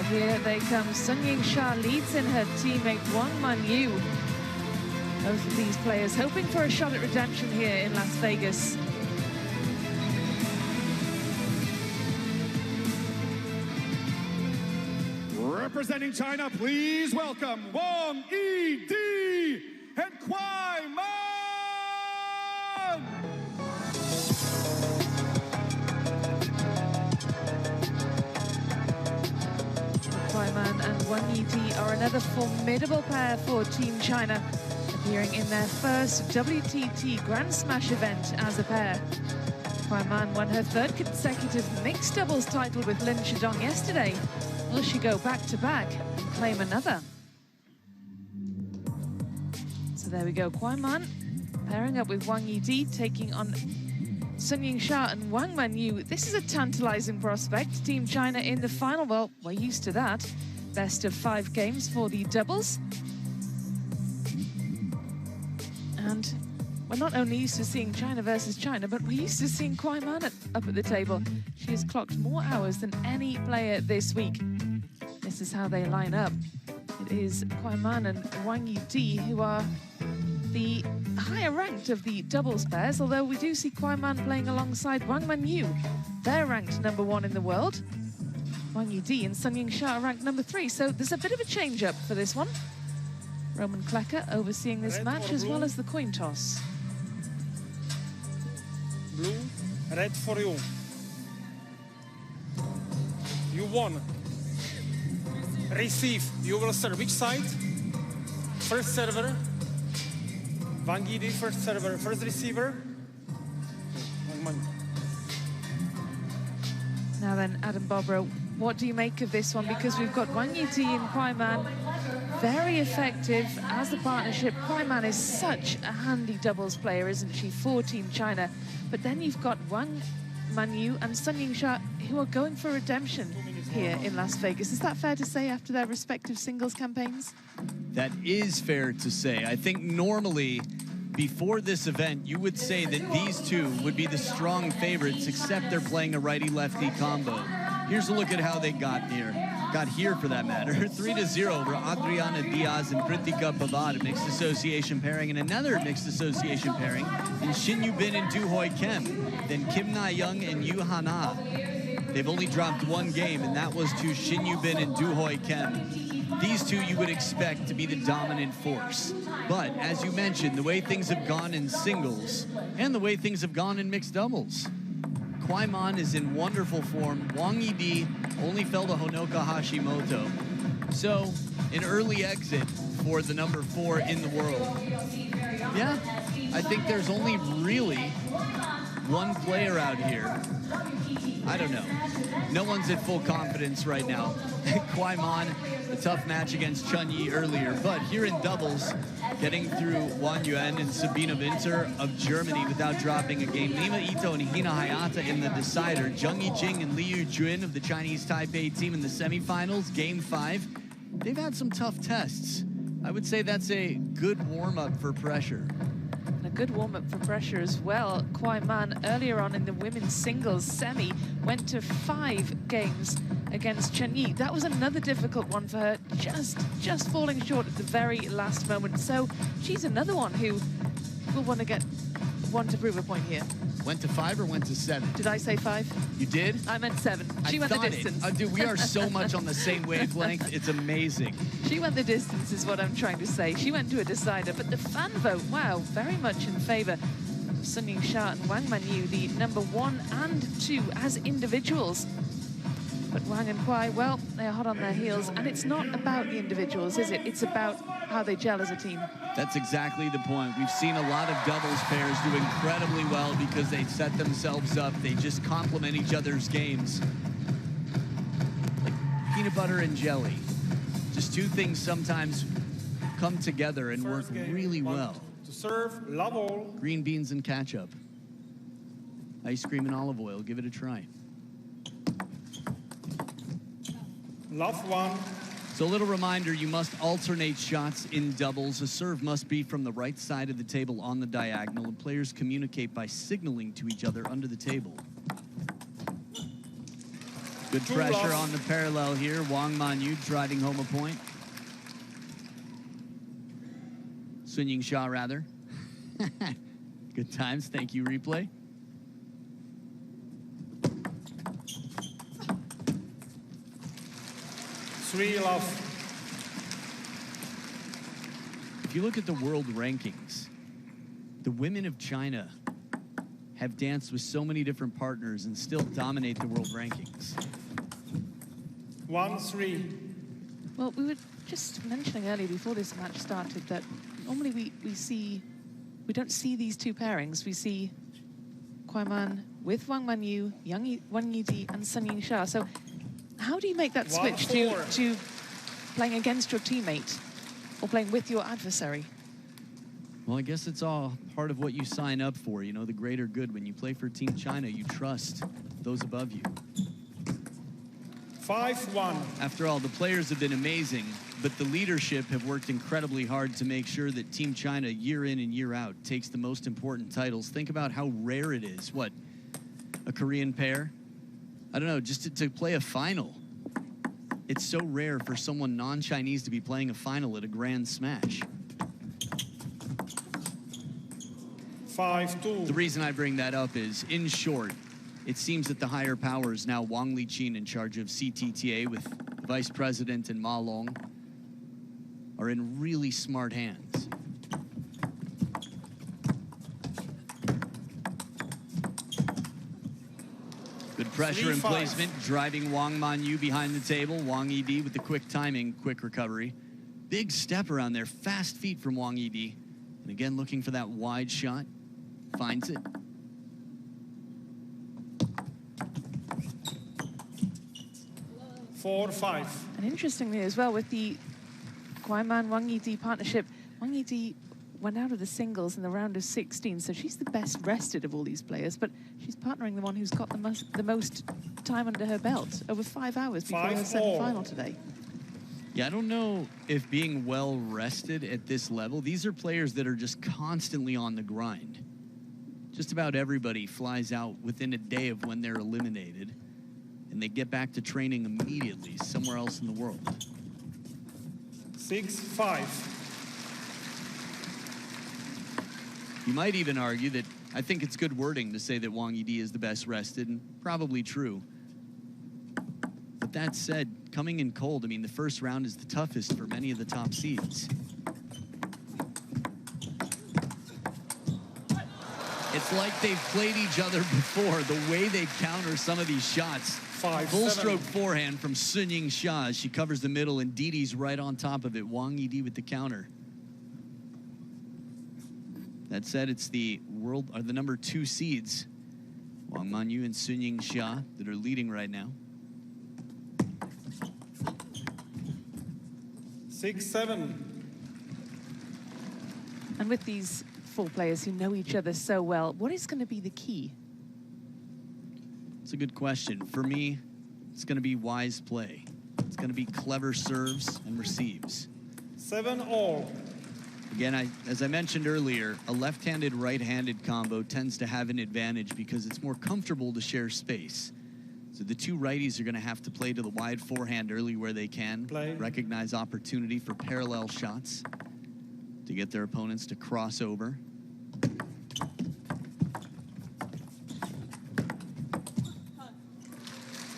here they come. Yingsha leads in her teammate Manyu. Both of these players hoping for a shot at redemption here in Las Vegas. Representing China, please welcome WANG, Yidi, and KUAI. KUAI and WANG Yidi are another formidable pair for Team China, appearing in their first WTT Grand Smash event as a pair. KUAI won her third consecutive mixed doubles title with Lin Shidong yesterday. Will she go back-to-back and claim another? So there we go, KUAI pairing up with WANG Yidi, taking on Yingsha and Manyu. This is a tantalizing prospect. Team China in the final. Well, we're used to that. Best of 5 games for the doubles. And we're not only used to seeing China versus China, but we're used to seeing KUAI up at the table. She has clocked more hours than any player this week. This is how they line up. It is KUAI and WANG Yidi who are the higher ranked of the doubles pairs, although we do see KUAI playing alongside Manyu. They're ranked #1 in the world. WANG Yidi and Yingsha are ranked #3, so there's a bit of a change-up for this one. Roman Klecker overseeing this match as well as the coin toss. Blue, red for you. You won. Receive. You will serve which side? First server. WANG Yidi, first server. First receiver. Now then, Adam Bobrow, what do you make of this one? Because we've got WANG Yidi and KUAI, very effective as a partnership. KUAI is such a handy doubles player, isn't she, for Team China? But then you've got Manyu and Yingsha who are going for redemption here in Las Vegas. Is that fair to say after their respective singles campaigns? That is fair to say. I think normally, before this event, you would say that these two would be the strong favorites, except they're playing a righty-lefty combo. Here's a look at how they got here for that matter. 3-0 over Adriana Diaz and Kritika Pavad, a mixed association pairing, and another mixed association pairing in Shin Yu-bin and Do Hoi Kem, then Kim Na-young and Yu Hana. They've only dropped 1 game, and that was to Shin Yu-bin and Do Hoi Kem. These two you would expect to be the dominant force. But as you mentioned, the way things have gone in singles and the way things have gone in mixed doubles, KUAI is in wonderful form. WANG Yidi only fell to Honoka Hashimoto. So, an early exit for the #4 in the world. Yeah, I think there's only really one player out here. I don't know. No one's at full confidence right now. KUAI, a tough match against Chun-Yi earlier, but here in doubles, getting through Wang Yuan and Sabine Winter of Germany without dropping a game. Lima Ito and Hina Hayata in the decider. Zheng Yijing and Liu Jun of the Chinese Taipei team in the semifinals, game 5. They've had some tough tests. I would say that's a good warm-up for pressure. A good warm-up for pressure as well. KUAI earlier on in the women's singles semi went to 5 games against Chun-Yi. That was another difficult one for her, just falling short at the very last moment. So she's another one who will want to prove a point here. Went to 5 or went to 7? Did I say 5? You did? I meant 7. She went the distance. Dude, we are so much on the same wavelength. It's amazing. She went the distance is what I'm trying to say. She went to a decider, but the fan vote, wow, very much in favor of Yingsha and Manyu, the #1 and 2 as individuals. But WANG and KUAI, well, they are hot on their heels, and it's not about the individuals, is it? It's about how they gel as a team. That's exactly the point. We've seen a lot of doubles pairs do incredibly well because they set themselves up. They just complement each other's games. Like peanut butter and jelly. Just two things sometimes come together and work really well. To serve, love all. Green beans and ketchup. Ice cream and olive oil. Give it a try. Love one. So a little reminder, you must alternate shots in doubles. A serve must be from the right side of the table on the diagonal, and players communicate by signaling to each other under the table. Good Full pressure off. on the parallel here. Wang Manyu driving home a point. Yingsha, rather. Good times. Thank you, replay. Three love. If you look at the world rankings, the women of China have danced with so many different partners and still dominate the world rankings. 1-3. Well, we were just mentioning earlier before this match started that normally we don't see these two pairings. We see KUAI with Wang Manyu, Wang Yidi, and Yingsha. So how do you make that switch 1-4. to playing against your teammate or playing with your adversary? Well, I guess it's all part of what you sign up for, you know, the greater good. When you play for Team China, you trust those above you. 5-1. After all, the players have been amazing, but the leadership have worked incredibly hard to make sure that Team China, year in and year out, takes the most important titles. Think about how rare it is. What, a Korean pair? I don't know, just to play a final. It's so rare for someone non-Chinese to be playing a final at a Grand Smash. 5-2. The reason I bring that up is, in short, it seems that the higher powers, now Wang Liqin in charge of CTTA with Vice President and Ma Long, are in really smart hands. Good pressure and 3-5. placement, driving Wang Manyu behind the table. Wang Yidi with the quick timing, quick recovery. Big step around there, fast feet from Wang Yidi. And again, looking for that wide shot. Finds it. Four, 5. And interestingly as well, with the KUAI Wang Yidi partnership, Wang Yidi went out of the singles in the round of 16, so she's the best rested of all these players, but she's partnering the one who's got the most time under her belt, over 5 hours before her 5-4. semi-final today. Yeah, I don't know if being well rested at this level, these are players that are just constantly on the grind. Just about everybody flies out within a day of when they're eliminated, and they get back to training immediately somewhere else in the world. 6-5. You might even argue that I think it's good wording to say that Wang Yidi is the best rested, and probably true. But that said, coming in cold, I mean, the first round is the toughest for many of the top seeds. It's like they've played each other before, the way they counter some of these shots. 5-7. Full stroke forehand from Yingsha as she covers the middle, and Yidi's right on top of it. Wang Yidi with the counter. That said, it's the number 2 seeds, Wang Manyu and Yingsha, that are leading right now. 6-7. And with these 4 players who know each other so well, what is going to be the key? It's a good question. For me, it's going to be wise play. It's going to be clever serves and receives. 7-all. Again, as I mentioned earlier, a left-handed, right-handed combo tends to have an advantage because it's more comfortable to share space. So the 2 righties are going to have to play to the wide forehand early where they can, recognize opportunity for parallel shots to get their opponents to cross over.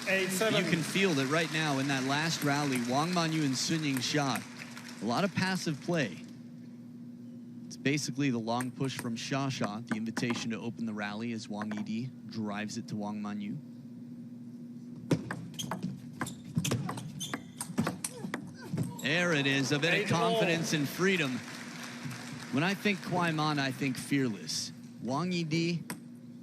You can feel that right now in that last rally, Wang Manyu and Yingsha, a lot of passive play. It's basically the long push from Sha, the invitation to open the rally as Wang Yidi drives it to Wang Manyu. There it is, a bit of confidence and freedom. When I think KUAI, I think fearless. Wang Yidi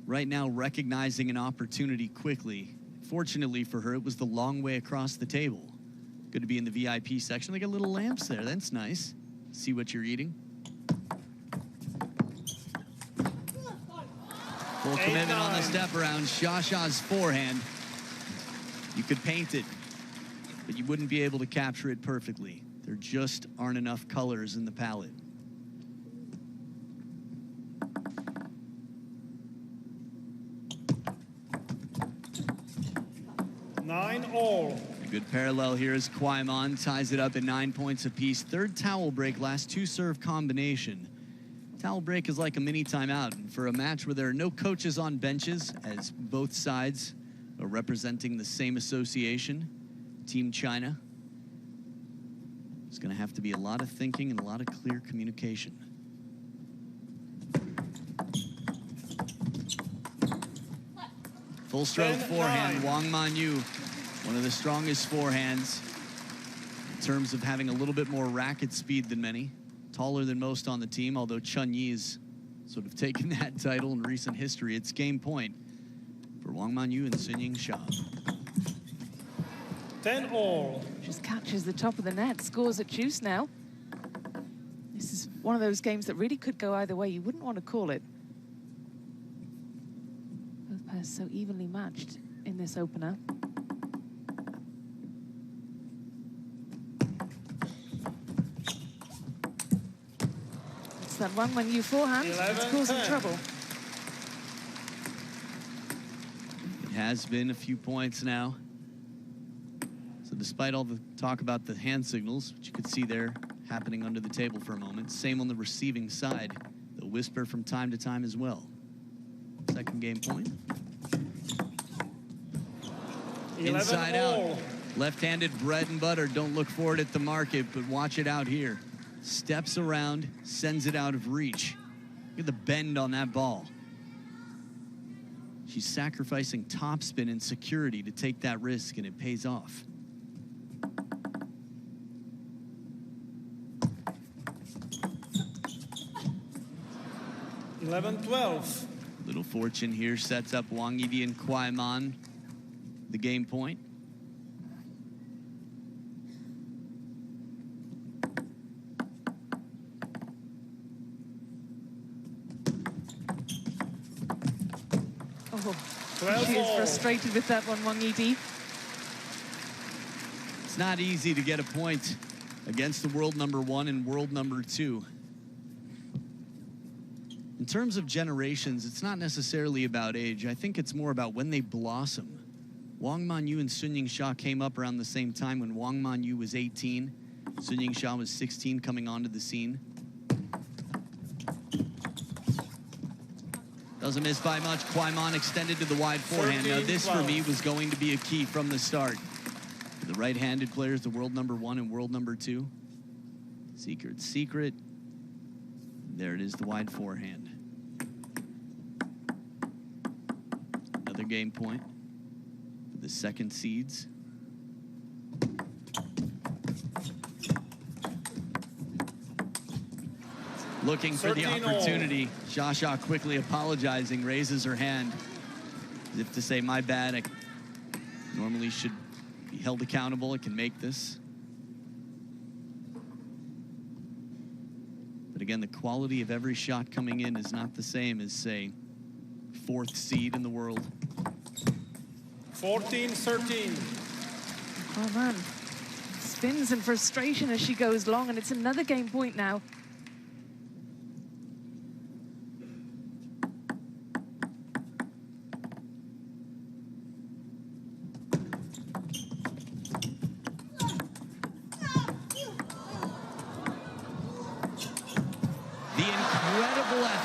right now recognizing an opportunity quickly. Fortunately for her, it was the long way across the table. Good to be in the VIP section. They got little lamps there. That's nice. See what you're eating. Full commitment on the step around. Sha's forehand. You could paint it, but you wouldn't be able to capture it perfectly. There just aren't enough colors in the palette. 9-all. A good parallel here as KUAI ties it up at 9 points apiece. Third towel break, last 2-serve combination. Towel break is like a mini timeout. And for a match where there are no coaches on benches, as both sides are representing the same association, Team China, there's going to have to be a lot of thinking and a lot of clear communication. Full stroke forehand, Wang Manyu, one of the strongest forehands in terms of having a little bit more racket speed than many. Taller than most on the team, although Chunyi's sort of taken that title in recent history. It's game point for Wang Manyu and Yingsha. 10-all. Just catches the top of the net, scores at juice now. This is one of those games that really could go either way. You wouldn't want to call it. Both pairs so evenly matched in this opener. It's that Wang Manyu forehand that's causing trouble. It has been a few points now. So despite all the talk about the hand signals, which you could see there happening under the table for a moment, same on the receiving side. They'll whisper from time to time as well. Second game point. Inside out. Left-handed bread and butter. Don't look for it at the market, but watch it out here. Steps around, sends it out of reach. Look at the bend on that ball. She's sacrificing topspin and security to take that risk, and it pays off. Little fortune here sets up Wang Yidi and KUAI the game point. Oh, she is frustrated with that one, Wang Yidi. It's not easy to get a point against the world #1 and world #2. In terms of generations, it's not necessarily about age. I think it's more about when they blossom. Wang Manyu and Yingsha came up around the same time when Wang Manyu was 18. Yingsha was 16 coming onto the scene. Doesn't miss by much. KUAI extended to the wide forehand. Now this for me was going to be a key from the start. For the right-handed players, the world #1 and world #2. Secret. There it is, the wide forehand. Another game point for the second seeds. Looking for the opportunity. Xia quickly apologizing, raises her hand as if to say, my bad, I normally should be held accountable. I can make this. But again, the quality of every shot coming in is not the same as, say, 4th seed in the world. 14-13. Oh man, spins in frustration as she goes long, and it's another game point now.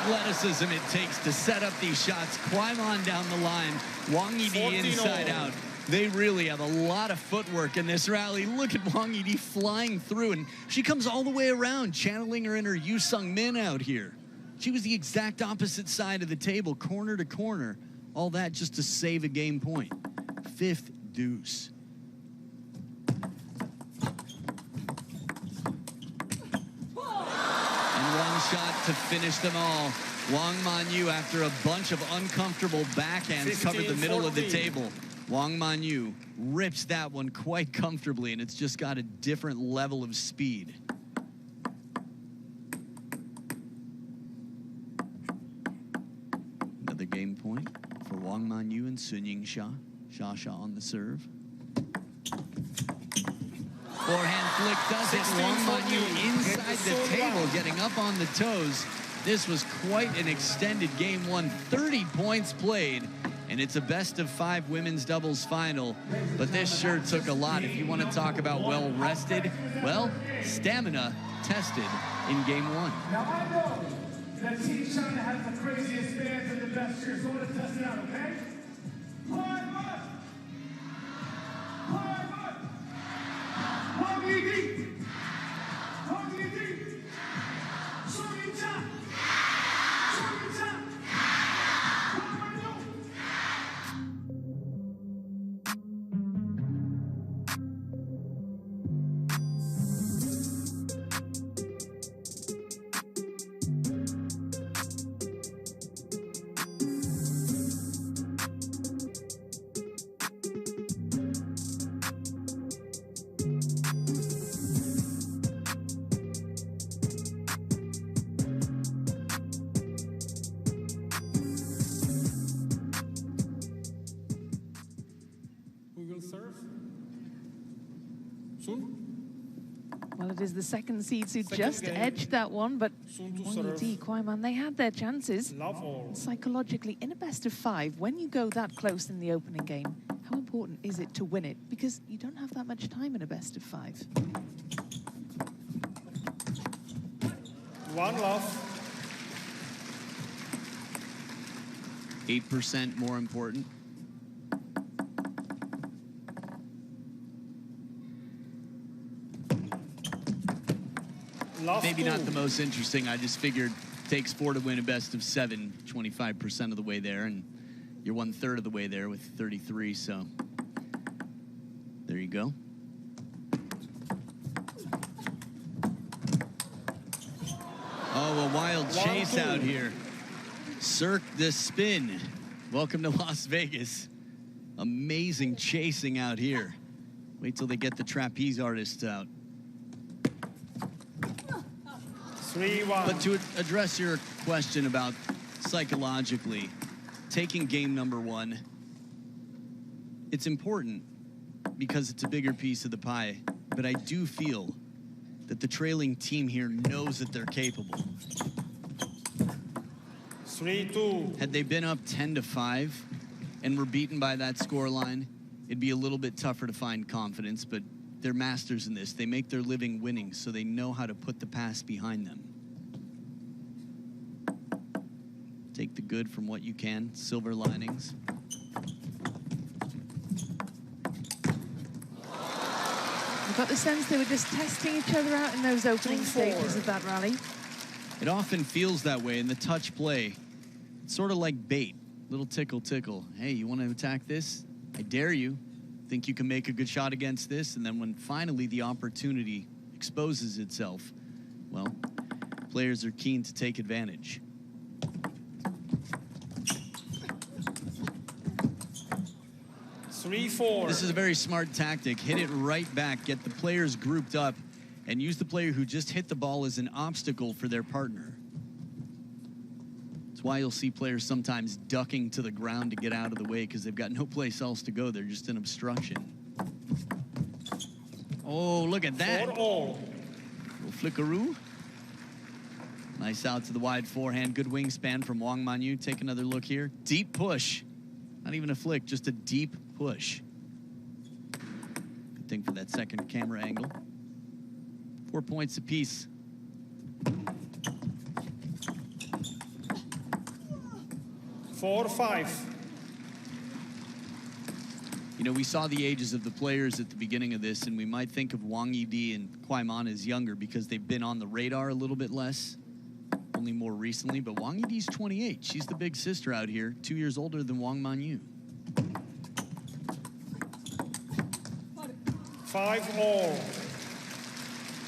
Athleticism it takes to set up these shots. KUAI down the line. Wang Yidi inside out. They really have a lot of footwork in this rally. Look at Wang Yidi flying through, and she comes all the way around, channeling her inner Yu Sung Min out here. She was the exact opposite side of the table, corner to corner. All that just to save a game point. 5th deuce. Shot to finish them all. Wang Manyu, after a bunch of uncomfortable backhands, covered the middle of the table. Wang Manyu rips that one quite comfortably, and it's just got a different level of speed. Another game point for Wang Manyu and Yingsha. Xia on the serve. Forehand flick does it. Wang Manyu inside the table, getting up on the toes. This was quite an extended game one. 30 points played, And it's a best-of-5 women's doubles final, but this sure took a lot. If you want to talk about well-rested, well, stamina tested in game 1. Now I know that Team China has the craziest fans and the best cheers, so let's test it out, okay? Well, it is the second seeds who just edged that one, but Yidi, KUAI, they had their chances. Psychologically, in a best-of-5, when you go that close in the opening game, how important is it to win it? Because you don't have that much time in a best-of-5. 1 love. 8% more important. Maybe not the most interesting. I just figured takes 4 to win a best-of-7, 25% of the way there, and you're 1/3 of the way there with 33, so there you go. Oh, a wild chase out here. Cirque the Spin. Welcome to Las Vegas. Amazing chasing out here. Wait till they get the trapeze artists out. 3-1. But to address your question about psychologically, taking game number 1, it's important because it's a bigger piece of the pie. But I do feel that the trailing team here knows that they're capable. 3-2. Had they been up 10-5 and were beaten by that scoreline, it'd be a little bit tougher to find confidence, but they're masters in this. They make their living winning, so they know how to put the past behind them. Take the good from what you can, silver linings. I got the sense they were just testing each other out in those opening stages of that rally. It often feels that way in the touch play. It's sort of like bait, little tickle, tickle. Hey, you want to attack this? I dare you. Think you can make a good shot against this? And then when finally the opportunity exposes itself, well, players are keen to take advantage. This is a very smart tactic. Hit it right back, get the players grouped up, and use the player who just hit the ball as an obstacle for their partner. That's why you'll see players sometimes ducking to the ground to get out of the way because they've got no place else to go. They're just an obstruction. Oh, look at that. Little flickaroo. Nice out to the wide forehand. Good wingspan from WANG Manyu. Take another look here. Deep push. Not even a flick, just a deep push. Good thing for that second camera angle. 4 points apiece. Four, 5. You know, we saw the ages of the players at the beginning of this, and we might think of Wang Yidi and KUAI as younger because they've been on the radar a little bit less, only more recently. But Wang Yidi's 28. She's the big sister out here, 2 years older than WANG Manyu. 5-all.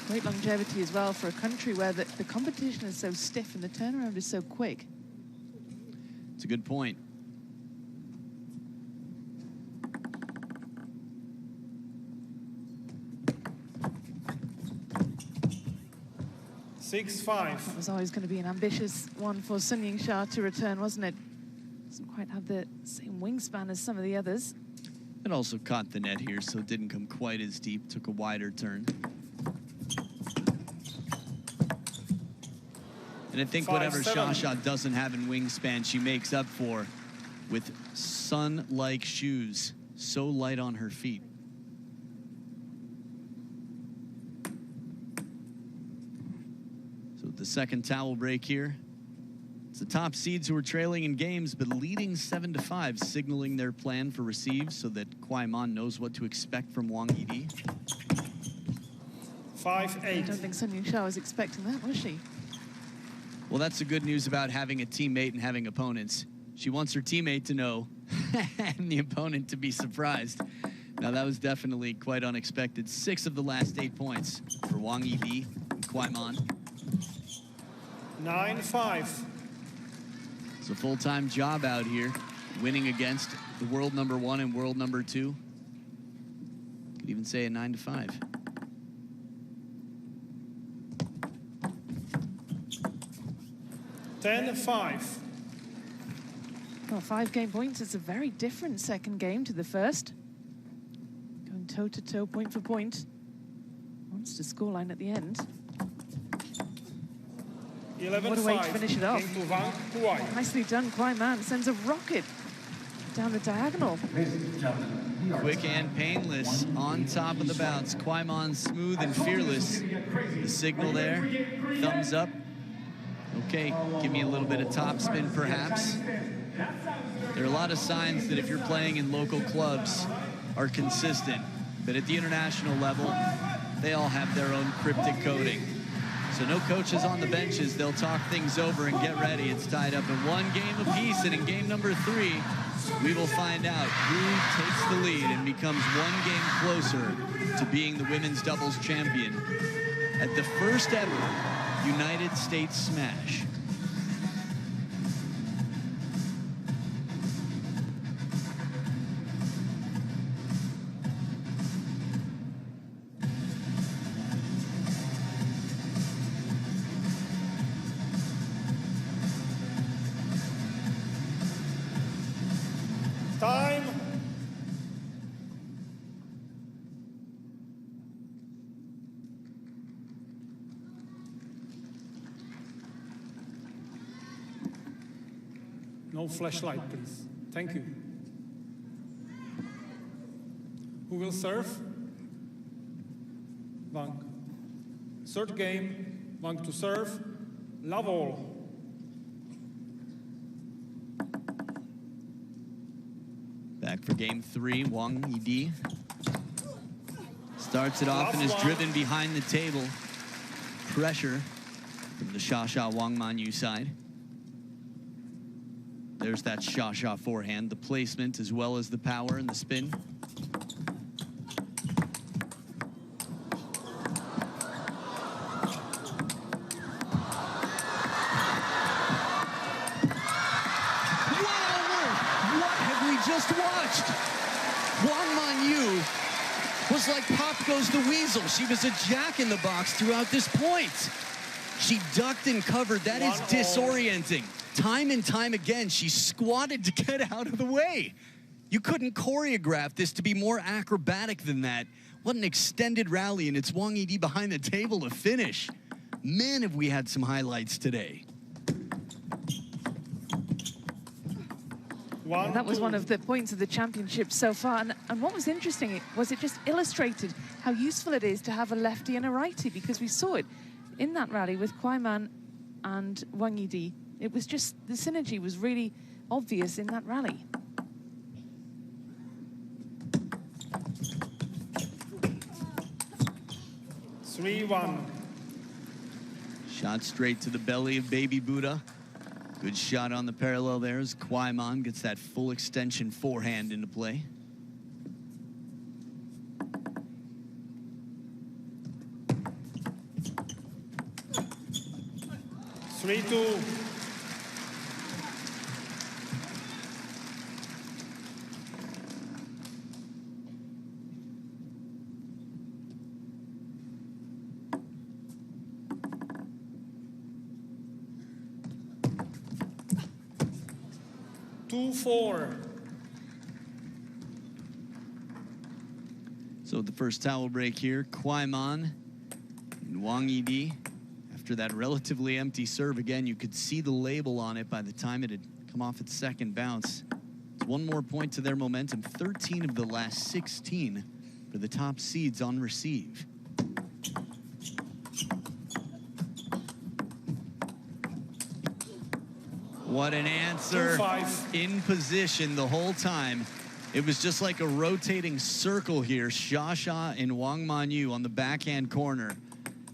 Great longevity as well for a country where the competition is so stiff and the turnaround is so quick. It's a good point. That was always going to be an ambitious one for Yingsha to return, wasn't it? Doesn't quite have the same wingspan as some of the others. It also caught the net here, so it didn't come quite as deep. Took a wider turn. And I think whatever Shasha doesn't have in wingspan, she makes up for with sun-like shoes, so light on her feet. So the second towel break here. It's the top seeds who are trailing in games, but leading 7-5, signaling their plan for receives so that KUAI knows what to expect from WANG Yidi. 5-8. I don't think Yingsha was expecting that, was she? Well, that's the good news about having a teammate and having opponents. She wants her teammate to know and the opponent to be surprised. Now, that was definitely quite unexpected. 6 of the last 8 points for WANG Yidi and KUAI. 9-5. It's a full-time job out here, winning against the world number 1 and world number 2. Could even say a 9-5. $10-5. Well, 5 game points. It's a very different second game to the first. Going toe-to-toe, point for point. Monster scoreline at the end. 11-5. What a way to finish it off. Game to WANG, KUAI. Nicely done, KUAI sends a rocket down the diagonal. Quick and painless on top of the bounce. KUAI smooth and fearless. The signal there, thumbs up. Okay, give me a little bit of top spin perhaps. There are a lot of signs that if you're playing in local clubs are consistent, but at the international level, they all have their own cryptic coding. So no coaches on the benches. They'll talk things over and get ready. It's tied up in 1 game apiece, and in game number 3, we will find out who takes the lead and becomes 1 game closer to being the women's doubles champion at the first ever United States Smash. Time. No flashlight, please. Thank you. Who will serve? WANG. Third game, WANG to serve. Love all. Back for game 3, WANG Yidi. Starts it off and is driven behind the table. Pressure from the Shasha Wang Manyu side. There's that Shasha forehand, the placement as well as the power and the spin. Just watched. Wang Manyu was like Pop Goes the Weasel. She was a jack-in-the-box throughout this point. She ducked and covered. That is disorienting. Time and time again, she squatted to get out of the way. You couldn't choreograph this to be more acrobatic than that. What an extended rally, and it's WANG Yidi behind the table to finish. Man, have we had some highlights today. And that was one of the points of the championship so far. And what was interesting was it just illustrated how useful it is to have a lefty and a righty, because we saw it in that rally with KUAI and WANG Yidi. It was just, the synergy was really obvious in that rally. Shot straight to the belly of Baby Buddha. Good shot on the parallel there as KUAI gets that full extension forehand into play. Three-two. Two-four. So the first towel break here, KUAI and WANG Yidi. After that relatively empty serve, again, you could see the label on it by the time it had come off its second bounce. One more point to their momentum. 13 of the last 16 for the top seeds on receive. What an answer. 2-5. In position the whole time. It was just like a rotating circle here. Xia and Wang Manyu on the backhand corner.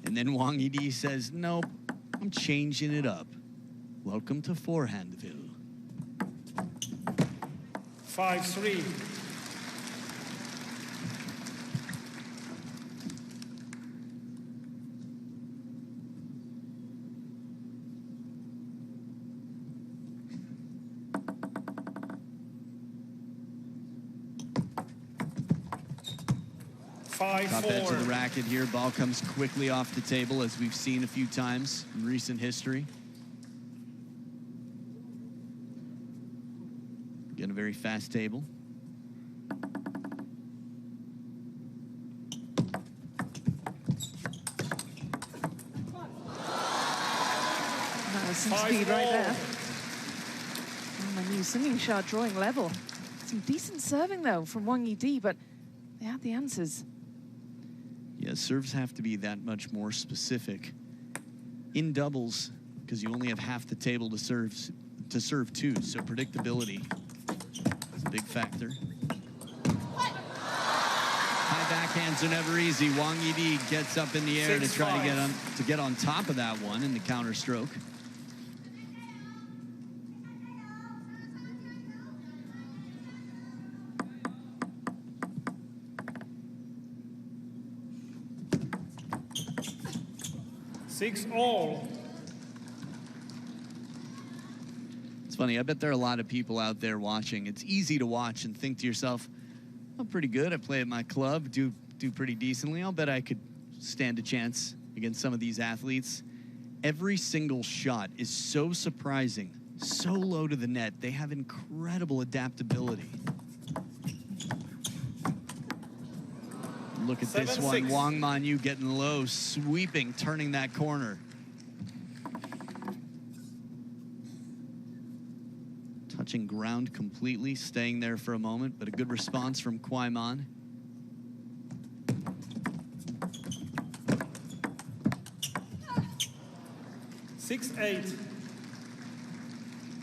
And then Wang Yidi says, nope, I'm changing it up. Welcome to Forehandville. 5-3. Top edge of the racket here. Ball comes quickly off the table, as we've seen a few times in recent history. Again, a very fast table. Nice some speed right there. Manyu singing shot, drawing level. Some decent serving though from Wang Yidi, but they had the answers. Yeah, serves have to be that much more specific in doubles because you only have half the table to serve two. So predictability is a big factor. High backhands are never easy. Wang Yidi gets up in the air to try to get on top of that one in the counter stroke. Six all. It's funny, I bet there are a lot of people out there watching. It's easy to watch and think to yourself, I'm pretty good. I play at my club, do pretty decently. I'll bet I could stand a chance against some of these athletes. Every single shot is so surprising, so low to the net. They have incredible adaptability. Look at this one, Wang Manyu getting low, sweeping, turning that corner. Touching ground completely, staying there for a moment, but a good response from KUAI. 6-8.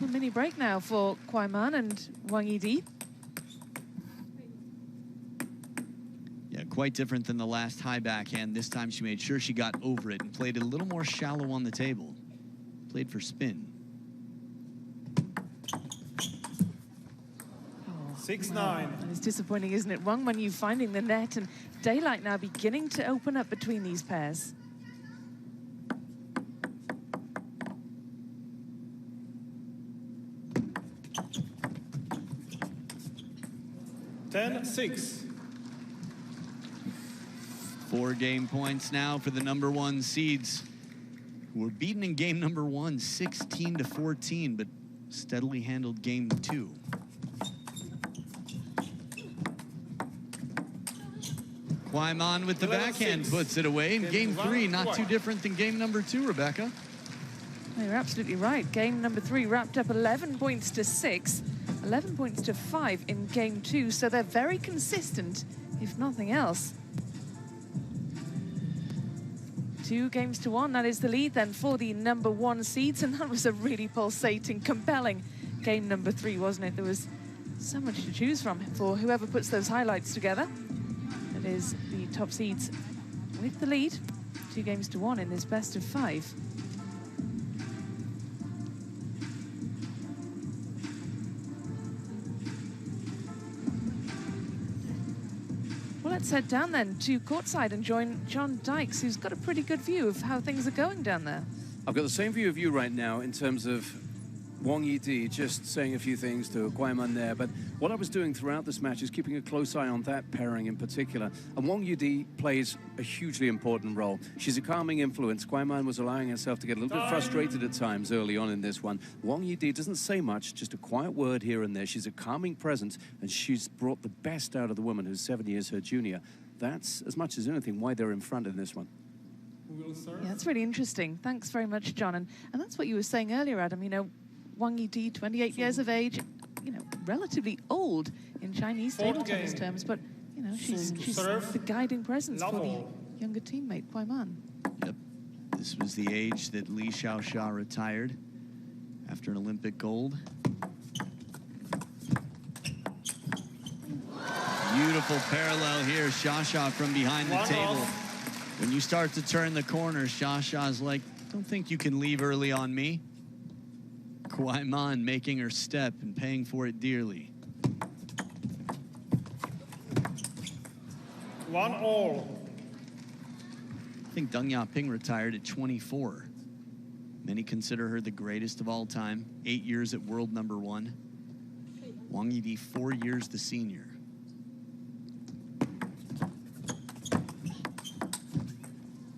A mini break now for KUAI and Wang Yidi. Yeah, quite different than the last high backhand. This time she made sure she got over it and played it a little more shallow on the table. Played for spin. 6-9. And it's disappointing, isn't it? Wang Manyu finding the net and daylight now beginning to open up between these pairs. Ten, 6. 4 game points now for the #1 seeds, who were beaten in game #1, 16-14, but steadily handled game 2. KUAI with the backhand puts it away. In game 3, not too different than game #2, Rebecca. You're absolutely right. Game #3 wrapped up 11 points to 6, 11 points to 5 in game 2. So they're very consistent, if nothing else. 2 games to 1, that is the lead then for the #1 seeds. And that was a really pulsating, compelling game #3, wasn't it? There was so much to choose from for whoever puts those highlights together. It is the top seeds with the lead, 2 games to 1 in this best of 5. Well, let's head down then to courtside and join John Dykes, who's got a pretty good view of how things are going down there. I've got the same view of you right now in terms of Wang Yidi just saying a few things to KUAI there, but what I was doing throughout this match is keeping a close eye on that pairing in particular. And Wang Yidi plays a hugely important role. She's a calming influence. KUAI was allowing herself to get a little bit frustrated at times early on in this one. Wang Yidi doesn't say much, just a quiet word here and there. She's a calming presence, and she's brought the best out of the woman who's 7 years her junior. That's, as much as anything, why they're in front in this one. Yeah, that's really interesting. Thanks very much, John. And that's what you were saying earlier, Adam. You know, Wang Yidi, 28 years of age, you know, relatively old in Chinese table Fourth tennis game. terms, but, you know, she's Serve. the guiding presence Love for all. the younger teammate, KUAI. Yep. This was the age that Li Xiaoxia retired after an Olympic gold. Beautiful parallel here. Xiaoxia from behind the One table. off. When you start to turn the corner, Xiaoxia's like, don't think you can leave early on me. KUAI making her step and paying for it dearly. 1-all. I think Deng Yaping retired at 24. Many consider her the greatest of all time. 8 years at world #1. Wang Yidi, 4 years the senior.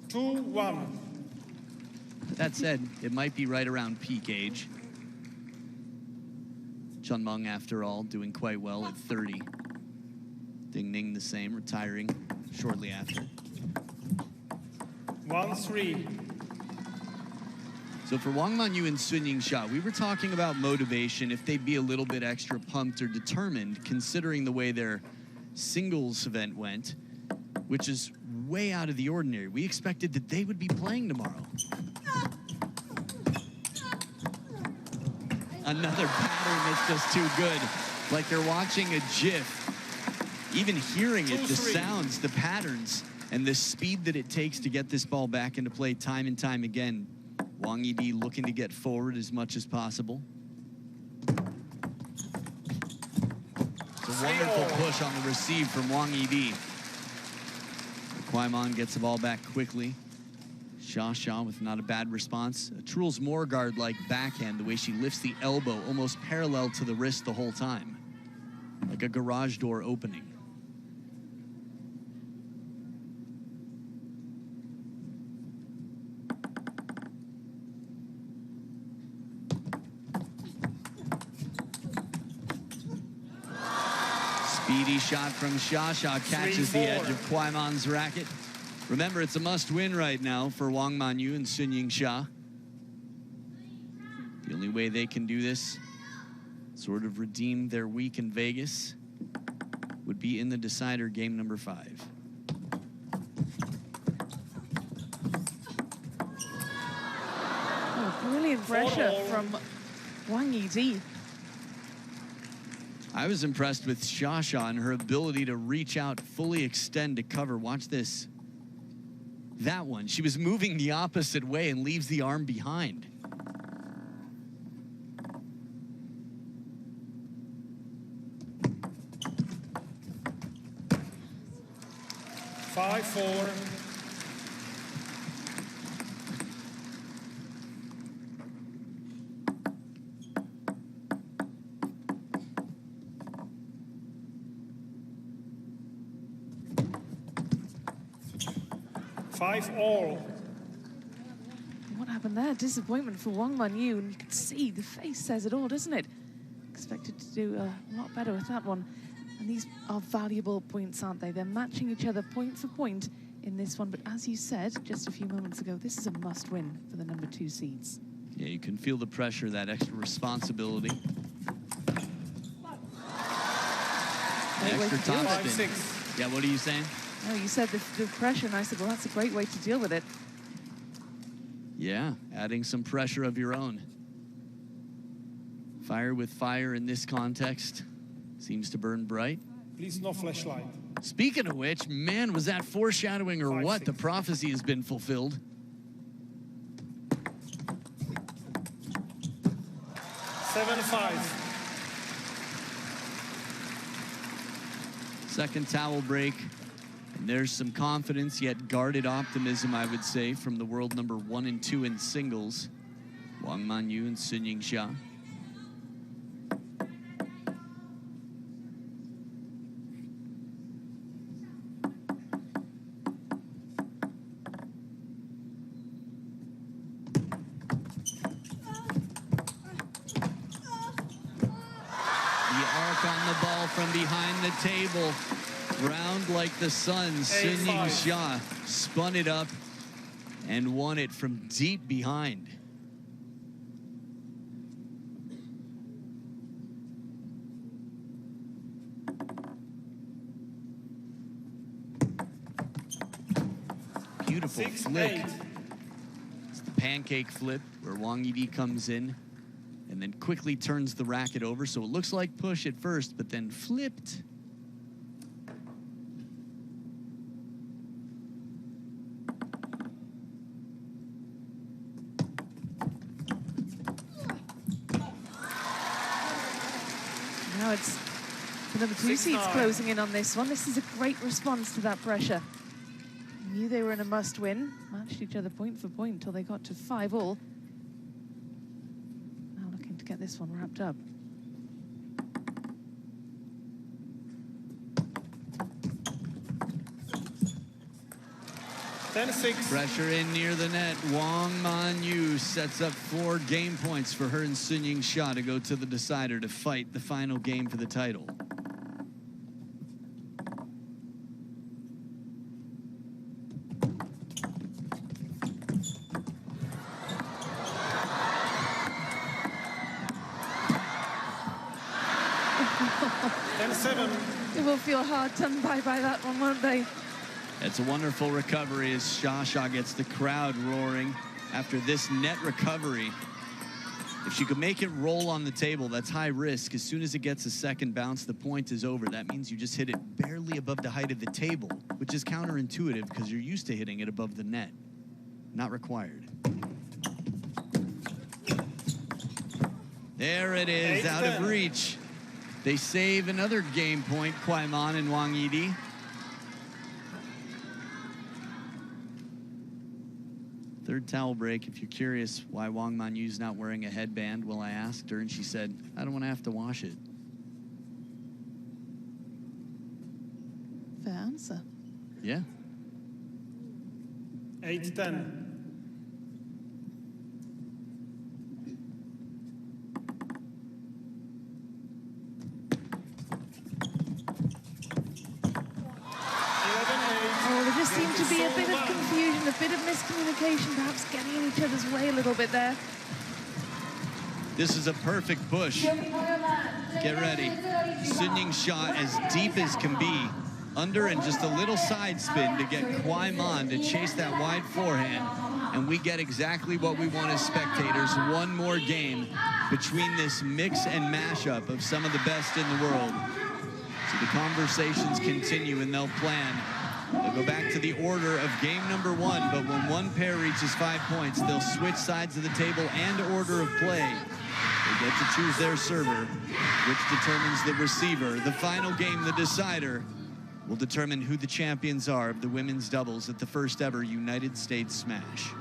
Two, 1. That said, it might be right around peak age. Chun Meng, after all, doing quite well at 30. Ding Ning the same, retiring shortly after. 1-3. So for Wang Manyu and Sun Yingsha, we were talking about motivation, if they'd be a little bit extra pumped or determined, considering the way their singles event went, which is way out of the ordinary. We expected that they would be playing tomorrow. Another pattern that's just too good. Like they're watching a GIF. Even hearing it, the sounds, the patterns, and the speed that it takes to get this ball back into play time and time again. Wang Yidi looking to get forward as much as possible. It's a wonderful push on the receive from Wang Yidi. KUAI gets the ball back quickly. Xiaoxia with not a bad response. A Truls Moorgaard-like backhand, the way she lifts the elbow almost parallel to the wrist the whole time. Like a garage door opening. Speedy shot from Xiaoxia catches the edge of KUAI's racket. Remember, it's a must-win right now for Wang Manyu and Sun Yingsha. The only way they can do this, sort of redeem their week in Vegas, would be in the decider, game number 5. Oh, brilliant pressure from Wang Yidi. I was impressed with Xiaoxia and her ability to reach out, fully extend to cover. Watch this. That one, she was moving the opposite way and leaves the arm behind. Five, 4. Five all. What happened there? Disappointment for Wang Manyu, and you can see the face says it all, doesn't it? Expected to do a lot better with that one. And these are valuable points, aren't they? They're matching each other point for point in this one. But as you said just a few moments ago, this is a must-win for the number 2 seeds. Yeah, you can feel the pressure, that extra responsibility. Extra top 5, spin. 6. Yeah, what are you saying? Oh, you said the pressure, and I said, well, that's a great way to deal with it. Yeah, adding some pressure of your own. Fire with fire in this context seems to burn bright. Please, no flashlight. Speaking of which, man, was that foreshadowing or 5, what? 6. The prophecy has been fulfilled. 7, 5. Second towel break. And there's some confidence, yet guarded optimism, I would say, from the world number 1 and 2 in singles. Wang Manyu and Sun Yingsha. The arc on the ball from behind the table. Round like the sun, Sun Yingsha spun it up and won it from deep behind. beautiful 6-8. flick. It's the pancake flip where Wang Yidi comes in and then quickly turns the racket over. So it looks like push at first, but then flipped. Now it's the number 2 seeds closing in on this one. This is a great response to that pressure. Knew they were in a must-win. Matched each other point for point until they got to 5-all. Now looking to get this one wrapped up. Pressure in near the net. Wang Manyu sets up 4 game points for her and Yingsha to go to the decider to fight the final game for the title. They will feel hard done by that one, won't they? It's a wonderful recovery as Shasha gets the crowd roaring after this net recovery. If she could make it roll on the table, that's high risk. As soon as it gets a second bounce, the point is over. That means you just hit it barely above the height of the table, which is counterintuitive because you're used to hitting it above the net. Not required. There it is, out of reach. They save another game point, KUAI and Wang Yidi. Third towel break. If you're curious why Wang Manyu's not wearing a headband, well, I asked her and she said, I don't want to have to wash it. Fair answer. Yeah. 8-10. Seemed to be a bit of confusion, a bit of miscommunication, perhaps getting in each other's way a little bit there. This is a perfect push. Get ready. Yingsha as deep as can be. Under and just a little side spin to get KUAI to chase that wide forehand. And we get exactly what we want as spectators. One more game between this mix and mashup of some of the best in the world. So the conversations continue and they'll plan. They'll go back to the order of game number 1, but when one pair reaches 5 points, they'll switch sides of the table and order of play. They get to choose their server, which determines the receiver. The final game, the decider, will determine who the champions are of the women's doubles at the first ever United States Smash.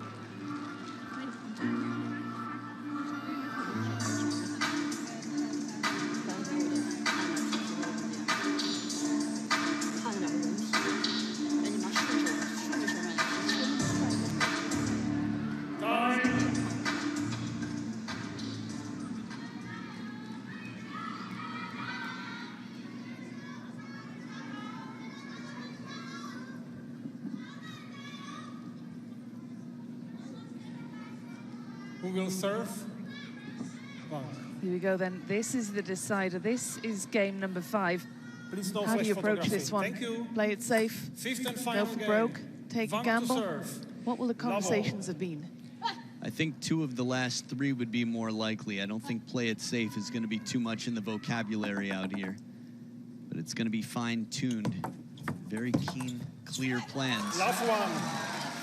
Who will serve? Here we go then. This is the decider. This is game number 5. Please no How do you flash approach photography. this one? Thank you. Play it safe, Fifth and go final for game. broke, take a Wang to gamble. serve. What will the conversations have been? I think 2 of the last 3 would be more likely. I don't think play it safe is going to be too much in the vocabulary out here. But it's going to be fine-tuned. Very keen, clear plans. Last one.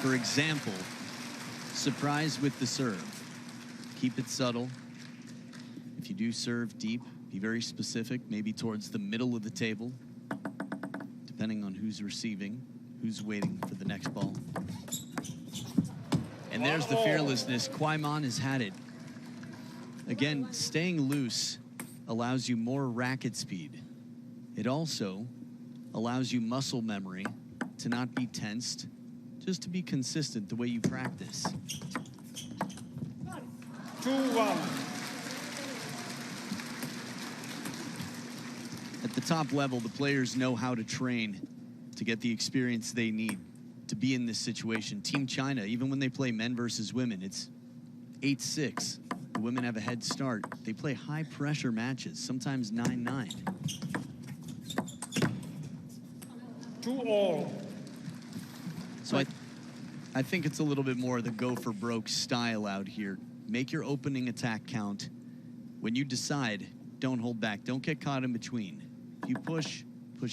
For example, surprise with the serve. Keep it subtle. If you do serve deep, be very specific, maybe towards the middle of the table, depending on who's receiving, who's waiting for the next ball. And there's the fearlessness. KUAI has had it. Again, staying loose allows you more racket speed. It also allows you muscle memory to not be tensed, just to be consistent the way you practice. 2-1. At the top level, the players know how to train to get the experience they need to be in this situation. Team China, even when they play men versus women, it's 8-6. The women have a head start. They play high-pressure matches, sometimes 9-9. 2-all. So I think it's a little bit more the go for broke style out here. Make your opening attack count. When you decide, don't hold back. Don't get caught in between. If you push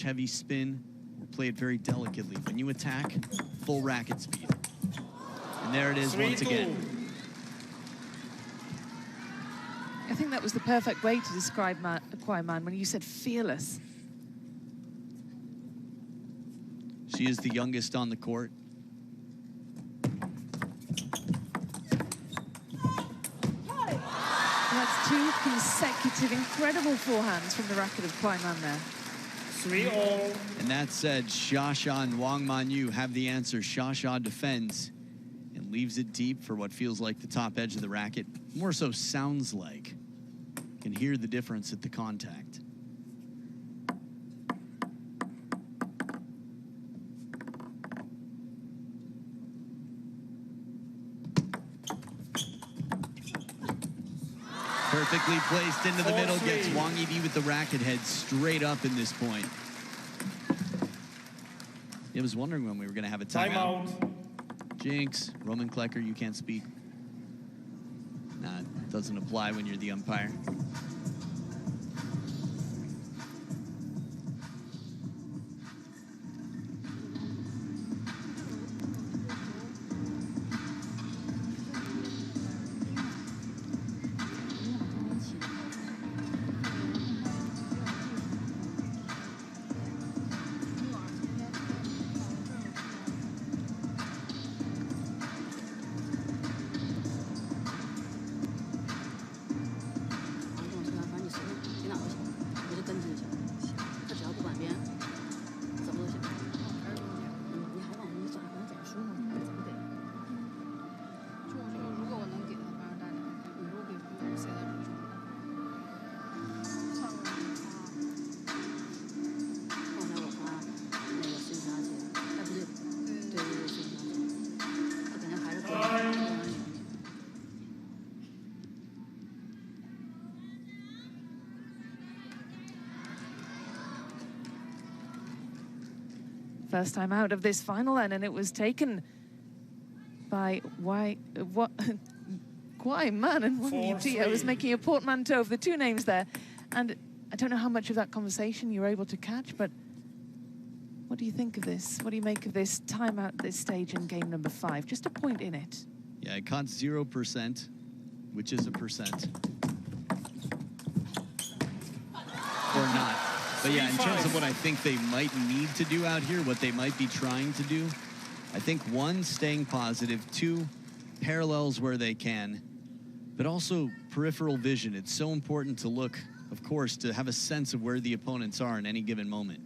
heavy spin, or play it very delicately. When you attack, full racket speed. And there it is once again. I think that was the perfect way to describe KUAI Man when you said fearless. She is the youngest on the court. That's two consecutive incredible forehands from the racket of KUAI Man there. 3-all. And that said, Xiaxia and Wang Manyu have the answer. Xiaxia defends and leaves it deep for what feels like the top edge of the racket. More so sounds like. You can hear the difference at the contact. Perfectly placed into the middle, gets Wang Yidi with the racket head straight up in this point. I was wondering when we were going to have a timeout. Jinx, Roman Klecker, you can't speak. Nah, it doesn't apply when you're the umpire. First time out of this final then, and it was taken by KUAI Man and Wang Yidi. I was making a portmanteau of the two names there. And I don't know how much of that conversation you were able to catch, but what do you think of this? What do you make of this timeout at this stage in game number 5? Just a point in it. Yeah, I caught 0%, which is a percent. Or not. But yeah, in terms of what I think they might need to do out here, what they might be trying to do, I think 1, staying positive, 2, parallels where they can, but also peripheral vision. It's so important to look, of course, to have a sense of where the opponents are in any given moment.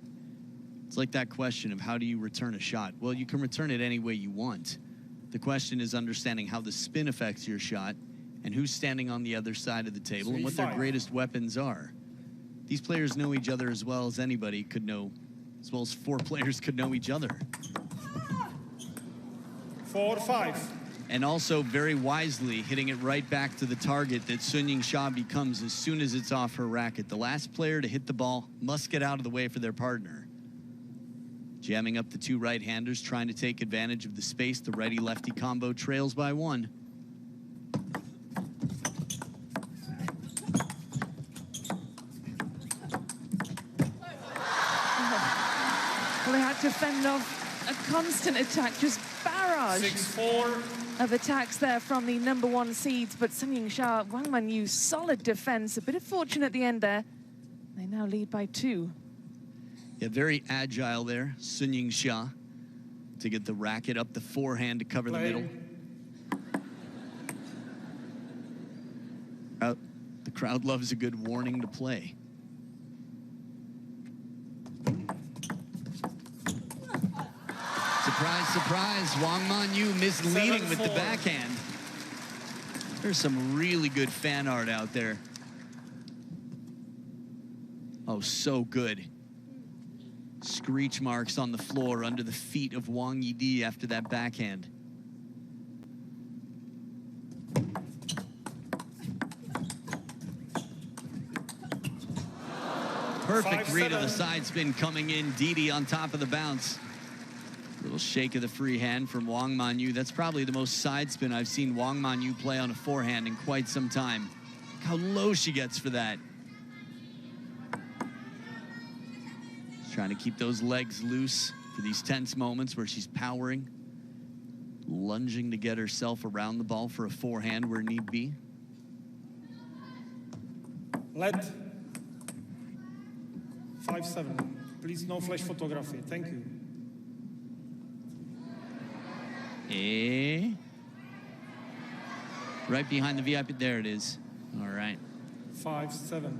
It's like that question of how do you return a shot? Well, you can return it any way you want. The question is understanding how the spin affects your shot and who's standing on the other side of the table and what their greatest weapons are. These players know each other as well as anybody could know, as well as 4 players could know each other. 4-5. And also very wisely hitting it right back to the target that Yingsha becomes as soon as it's off her racket. The last player to hit the ball must get out of the way for their partner. Jamming up the 2 right-handers, trying to take advantage of the space. The righty-lefty combo trails by 1. Well, they had to fend off a constant attack, just barrage 6-4. of attacks there from the number 1 seeds, but Yingsha, Wang Manyu, solid defense, a bit of fortune at the end there. They now lead by 2. Yeah, very agile there, Yingsha, to get the racket up the forehand to cover the middle. The crowd loves a good warning to play. Surprise, surprise, Wang Manyu misleading with the backhand. There's some really good fan art out there. Oh, so good. Screech marks on the floor under the feet of Wang Yidi after that backhand. Perfect read of the side spin coming in. Yidi on top of the bounce. Little shake of the free hand from Wang Manyu. That's probably the most side spin I've seen Wang Manyu play on a forehand in quite some time. Look how low she gets for that. She's trying to keep those legs loose for these tense moments where she's powering, lunging to get herself around the ball for a forehand where need be. Let 5-7. Please, no flash photography. Thank you. Right behind the VIP. There it is. All right. 5-7.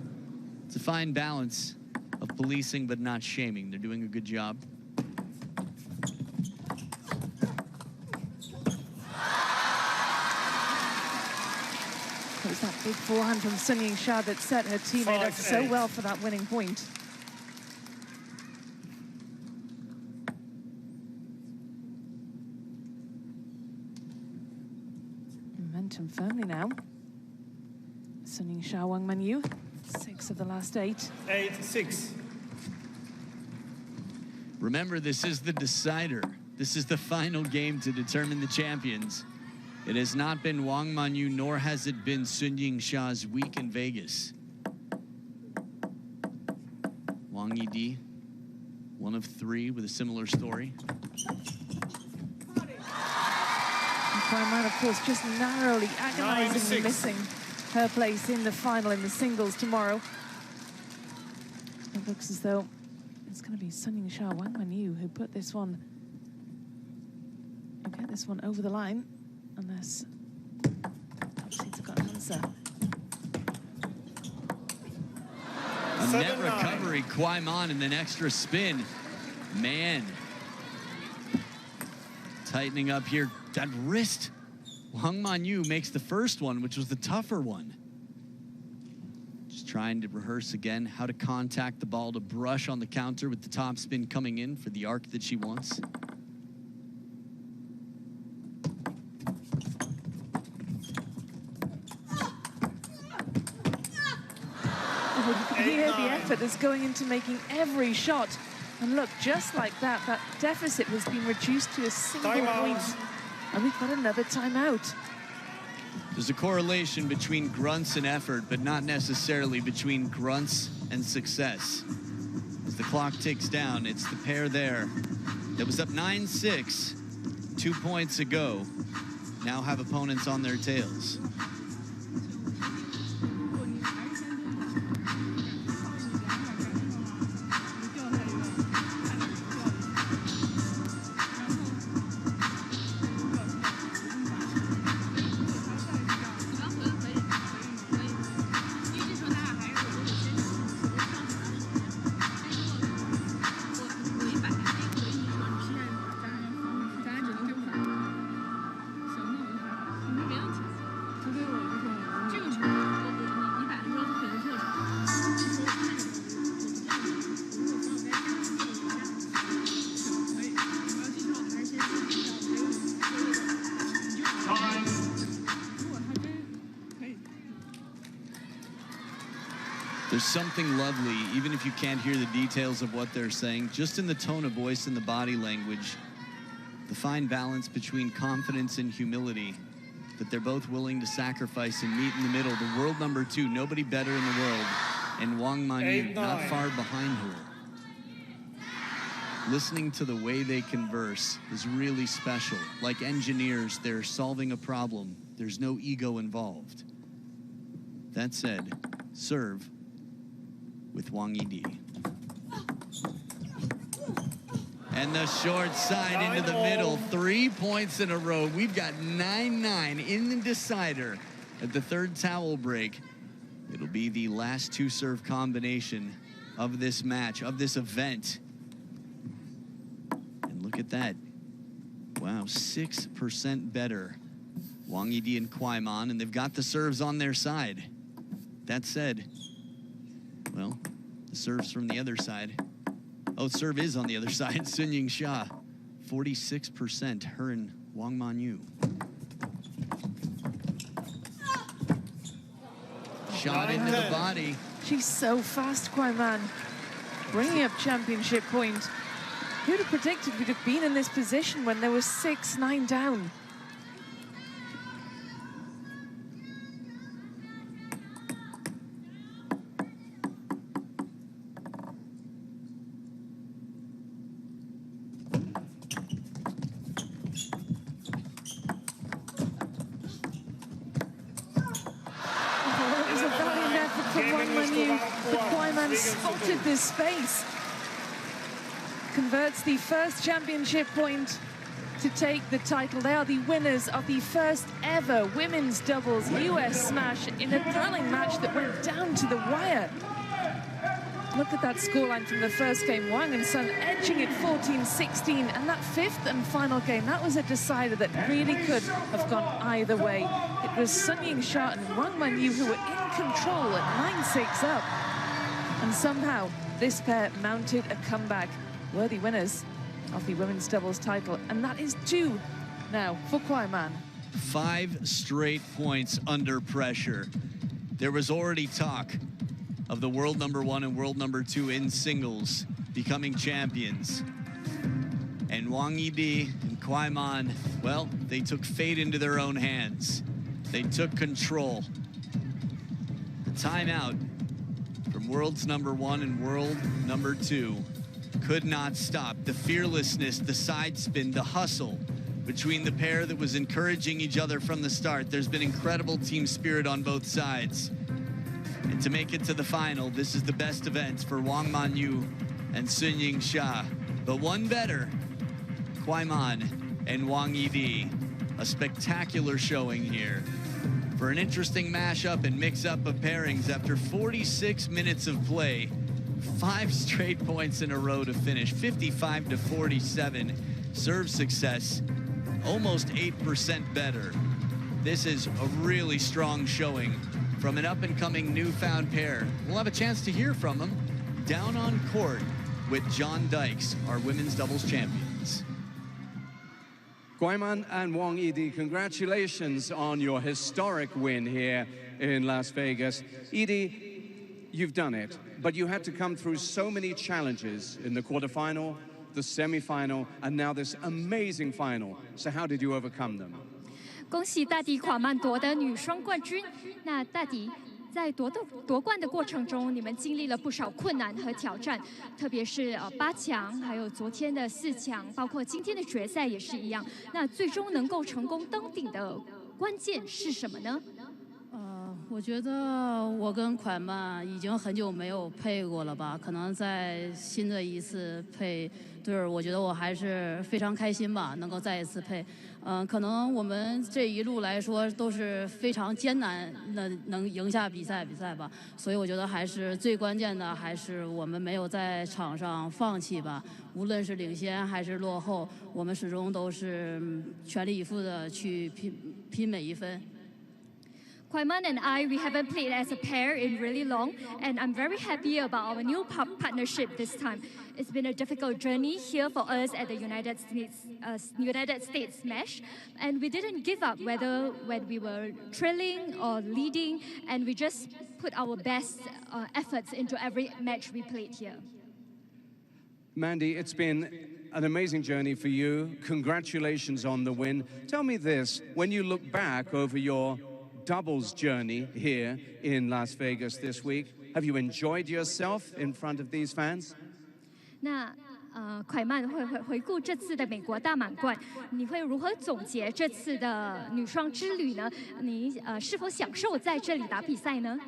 It's a fine balance of policing but not shaming. They're doing a good job. It was that big forehand from Sun Yingsha that set her teammate up so well for that winning point. Momentum firmly now. Sun Yingsha, Wang Manyu, 6 of the last 8. 8-6. Remember, this is the decider. This is the final game to determine the champions. It has not been Wang Manyu, nor has it been Sun Yingsha's week in Vegas. Wang Yidi, 1 of 3 with a similar story. KUAI, of course, just narrowly, agonizingly missing her place in the final in the singles tomorrow. It looks as though it's going to be Sun Yingsha, Wang Manyu who put this one, who get this one over the line, unless top seeds have got an answer. A net recovery, KUAI and an extra spin. Man. Tightening up here. That wrist. Wang Manyu makes the first one, which was the tougher one. Just trying to rehearse again how to contact the ball to brush on the counter with the top spin coming in for the arc that she wants. You can hear the effort that's going into making every shot. And look, just like that, that deficit has been reduced to a single point. And we've got another timeout. There's a correlation between grunts and effort, but not necessarily between grunts and success. As the clock ticks down, it's the pair there that was up 9-6 2 points ago, now have opponents on their tails. There's something lovely, even if you can't hear the details of what they're saying, just in the tone of voice and the body language, the fine balance between confidence and humility that they're both willing to sacrifice and meet in the middle. The world number 2, nobody better in the world, and Wang Manyu not far behind her. Listening to the way they converse is really special. Like engineers, they're solving a problem. There's no ego involved. That said, serve with Wang Yidi. And the short side into the middle, 3 points in a row. We've got 9-9 in the decider at the third towel break. It'll be the last 2-serve combination of this match, of this event. And look at that. Wow, 6% better. Wang Yidi and KUAI, and they've got the serves on their side. That said, well, the serve's from the other side. Oh, serve is on the other side. Sun Yingsha, 46%, her and Wang Manyu. Shot into the body. She's so fast, KUAI, bringing up championship point. Who'd have predicted we'd have been in this position when there was 6-9 down? Manyu, but KUAI spotted this space. Converts the first championship point to take the title. They are the winners of the first ever women's doubles US smash in a thrilling match that went down to the wire. Look at that scoreline from the first game. Wang and Sun edging it 14-16, and that fifth and final game, that was a decider that really could have gone either way. It was Sun Yingsha and Wang Manyu who were in control at 9-6 up. And somehow, this pair mounted a comeback. Worthy winners of the women's doubles title, and that is 2 now for KUAI. 5 straight points under pressure. There was already talk of the world #1 and world #2 in singles becoming champions. And Wang Yidi and KUAI, well, they took fate into their own hands. They took control. The timeout from world's #1 and world #2 could not stop. The fearlessness, the side spin, the hustle between the pair that was encouraging each other from the start. There's been incredible team spirit on both sides. And to make it to the final, this is the best events for Wang Manyu and Sun Yingsha. But one better, KUAI and Wang Yidi. A spectacular showing here for an interesting mashup and mix-up of pairings after 46 minutes of play. 5 straight points in a row to finish, 55-47. Serve success, almost 8% better. This is a really strong showing from an up-and-coming newfound pair. We'll have a chance to hear from them down on court with John Dykes, our women's doubles champions. KUAI and Wang Yidi, congratulations on your historic win here in Las Vegas. Yidi, you've done it, but you had to come through so many challenges in the quarterfinal, the semifinal, and now this amazing final. So how did you overcome them? 恭喜大迪垮曼夺得女双冠军。那大迪在夺冠的过程中，你们经历了不少困难和挑战，特别是8强，还有昨天的4强，包括今天的决赛也是一样。那最终能够成功登顶的关键是什么呢？我觉得我跟KUAI曼已经很久没有配过了吧，可能在新的一次配对儿，我觉得我还是非常开心吧，能够再一次配。可能我们这一路来说都是非常艰难的，能赢下比赛吧。所以我觉得还是最关键的，还是我们没有在场上放弃吧。无论是领先还是落后，我们始终都是全力以赴的去拼每一分。KUAI and I, we haven't played as a pair in really long, and I'm very happy about our new partnership this time. It's been a difficult journey here for us at the United States Smash, and we didn't give up whether when we were trailing or leading, and we just put our best efforts into every match we played here. Mandy, it's been an amazing journey for you. Congratulations on the win. Tell me this, when you look back over your doubles journey here in Las Vegas this week, have you enjoyed yourself in front of these fans? 那KUAI曼会回顾这次的美国大满贯，你会如何总结这次的女双之旅呢？你是否享受在这里打比赛呢？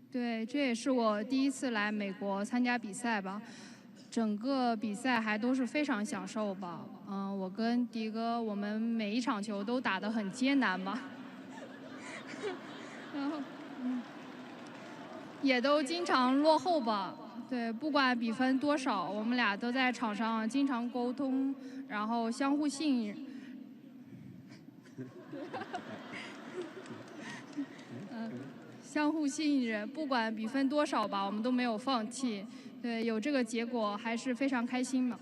对，这也是我第一次来美国参加比赛吧。整个比赛还都是非常享受吧。我跟迪哥，我们每一场球都打得很艰难吧。然后，也都经常落后吧。对，不管比分多少，我们俩都在场上经常沟通，然后相互信任。相互信任，不管比分多少吧，我们都没有放弃。对，有这个结果还是非常开心的。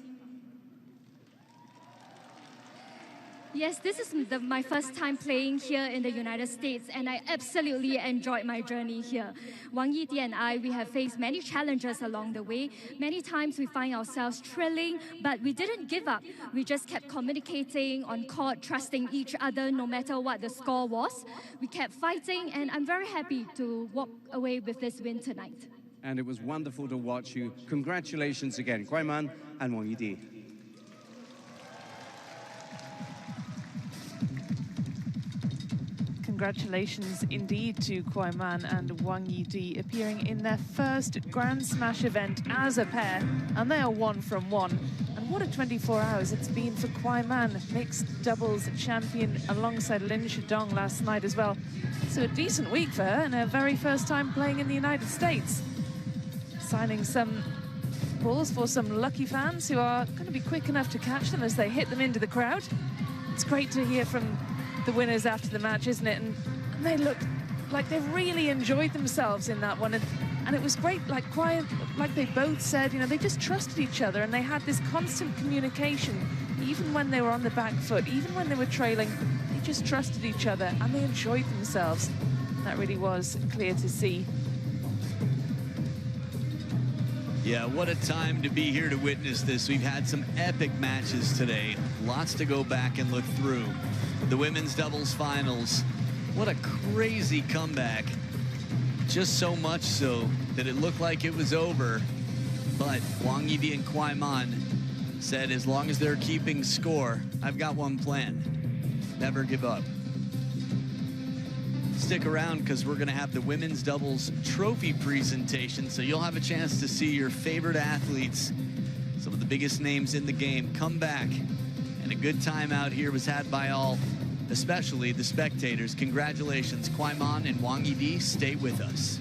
Yes, this is my first time playing here in the United States, and I absolutely enjoyed my journey here. Wang Yidi and I, we have faced many challenges along the way. Many times we find ourselves trailing, but we didn't give up. We just kept communicating on court, trusting each other no matter what the score was. We kept fighting, and I'm very happy to walk away with this win tonight. And it was wonderful to watch you. Congratulations again, KUAI Man and Wang Yidi. Congratulations indeed to KUAI Man and Wang Yidi, appearing in their first Grand Smash event as a pair, and they are 1 from 1. And what a 24 hours it's been for KUAI Man, mixed doubles champion alongside Lin Shidong last night as well. So a decent week for her and her very first time playing in the United States. Signing some balls for some lucky fans who are going to be quick enough to catch them as they hit them into the crowd. It's great to hear from the winners after the match, isn't it? And they looked like they really enjoyed themselves in that one. And it was great, like KUAI, like they both said, you know, they just trusted each other and they had this constant communication, even when they were on the back foot, even when they were trailing, they just trusted each other and they enjoyed themselves. And that really was clear to see. Yeah, what a time to be here to witness this. We've had some epic matches today. Lots to go back and look through. The women's doubles finals. What a crazy comeback. Just so much so that it looked like it was over. But Wang Yidi and KUAI Man said as long as they're keeping score, I've got one plan. Never give up. Stick around because we're going to have the women's doubles trophy presentation, so you'll have a chance to see your favorite athletes, some of the biggest names in the game, come back. And a good time out here was had by all, especially the spectators. Congratulations, KUAI Man and Wang Yidi. Stay with us.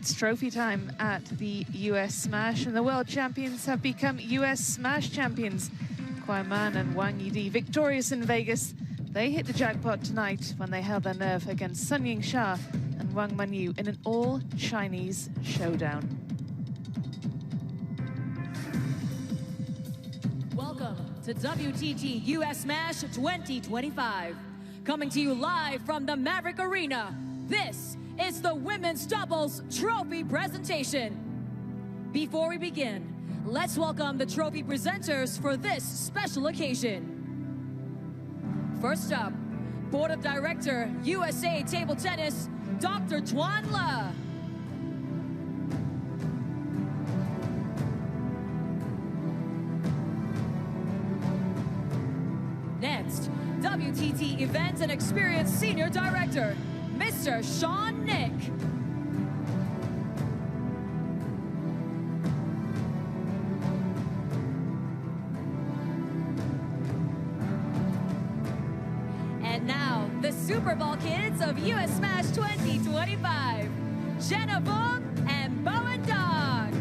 It's trophy time at the US Smash, and the world champions have become US Smash champions. KUAI Man and WANG Yidi, victorious in Vegas. They hit the jackpot tonight when they held their nerve against Yingsha and Wang Manyu in an all-Chinese showdown. Welcome to WTT US Smash 2025. Coming to you live from the Maverick Arena, this is the Women's Doubles Trophy presentation. Before we begin, let's welcome the trophy presenters for this special occasion. First up, Board of Director, USA Table Tennis, Dr. Tuan Le. Next, WTT Events and Experience Senior Director, Mr. Sean Nick. And now, the Super Bowl kids of US Smash 2025, Jenna Boom and Bowen Dog.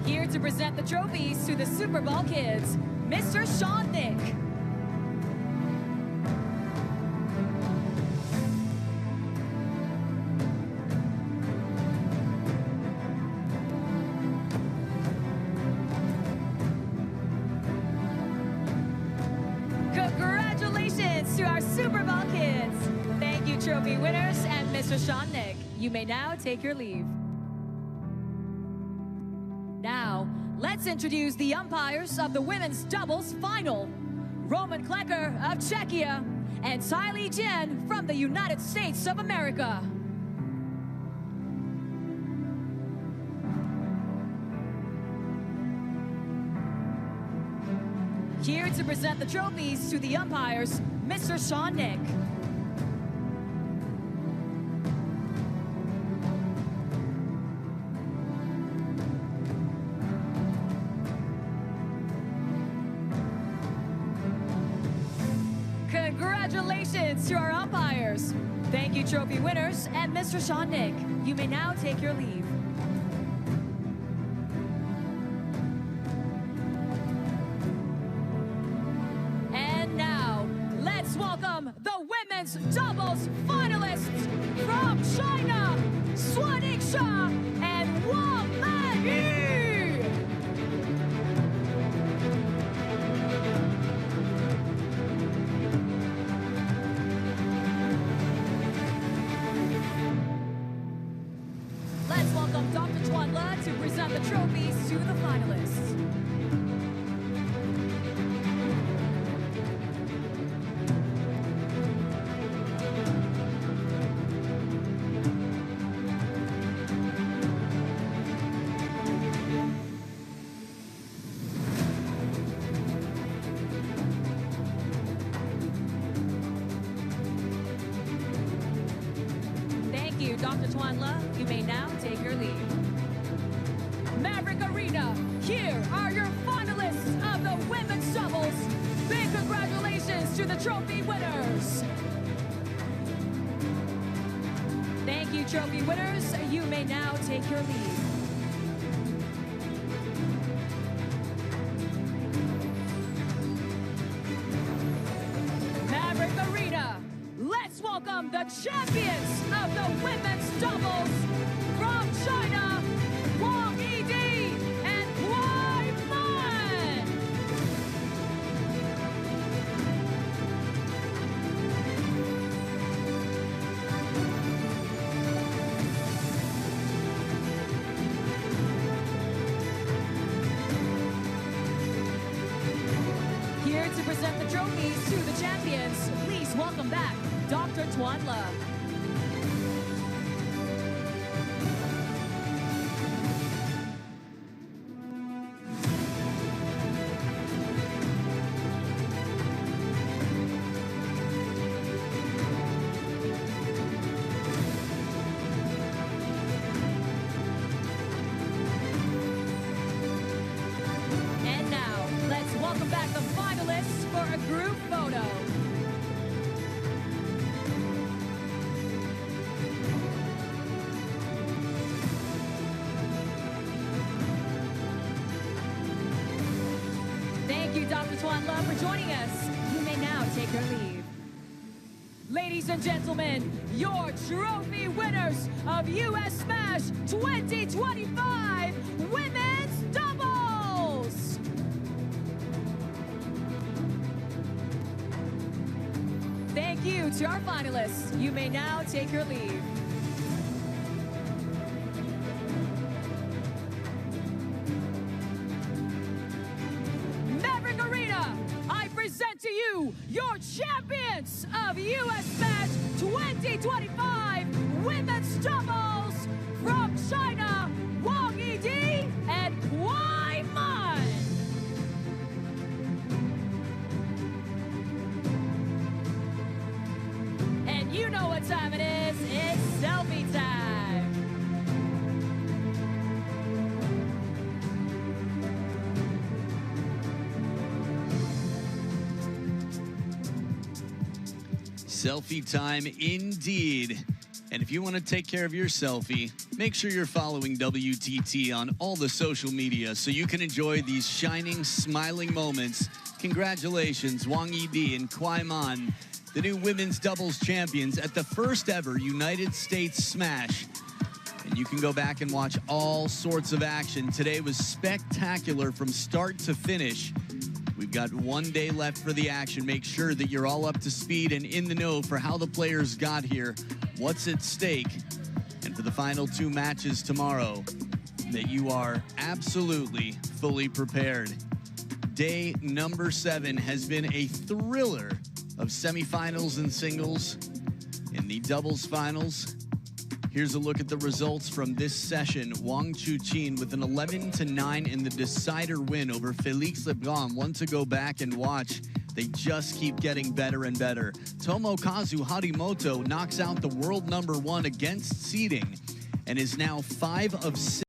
Here to present the trophies to the Super Bowl kids, Mr. Sean Nick. Congratulations to our Super Bowl kids. Thank you, trophy winners, and Mr. Sean Nick. You may now take your leave. Now, let's introduce the umpires of the women's doubles final. Roman Klecker of Czechia and Tylee Jen from the United States of America. Here to present the trophies to the umpires, Mr. Sean Nick. Congratulations to our umpires. Thank you, trophy winners, and Mr. Sean Nick. You may now take your leave. And now, let's welcome the women's doubles finalists from China, Yingsha and Manyu. Let's welcome Dr. Tuan Le to present the trophies to the finalists. Thank you, Dr. Tuan Le. You may now take your leave. Maverick Arena, here are your finalists of the women's doubles. Big congratulations to the trophy winners. Thank you, trophy winners. You may now take your leave. Maverick Arena, let's welcome the champions of the women's doubles from China, WANG Yidi and KUAI Man. Here to present the trophies to the champions, please welcome back Dr. Tuan Le. Dr. Tuan Love, for joining us. You may now take your leave. Ladies and gentlemen, your trophy winners of US Smash 2025 Women's Doubles! Thank you to our finalists. You may now take your leave. Maverick Arena, I present to you your champions of US Smash 2025 Women's Doubles from China, Wang Yidi and KUAI. And you know what time it is. It's selfie time. Selfie time indeed. And if you want to take care of your selfie, make sure you're following WTT on all the social media so you can enjoy these shining, smiling moments. Congratulations, Wang Yidi and KUAI, the new women's doubles champions at the first ever United States Smash. And you can go back and watch all sorts of action. Today was spectacular from start to finish. We've got 1 day left for the action. Make sure that you're all up to speed and in the know for how the players got here, what's at stake, and for the final 2 matches tomorrow, that you are absolutely fully prepared. Day number 7 has been a thriller of semifinals and singles. In the doubles finals, here's a look at the results from this session. Wang Chuqin with an 11-9 in the decider win over Felix Lebrun. One to go back and watch. They just keep getting better and better. Tomokazu Harimoto knocks out the world #1 against seeding and is now 5 of 6.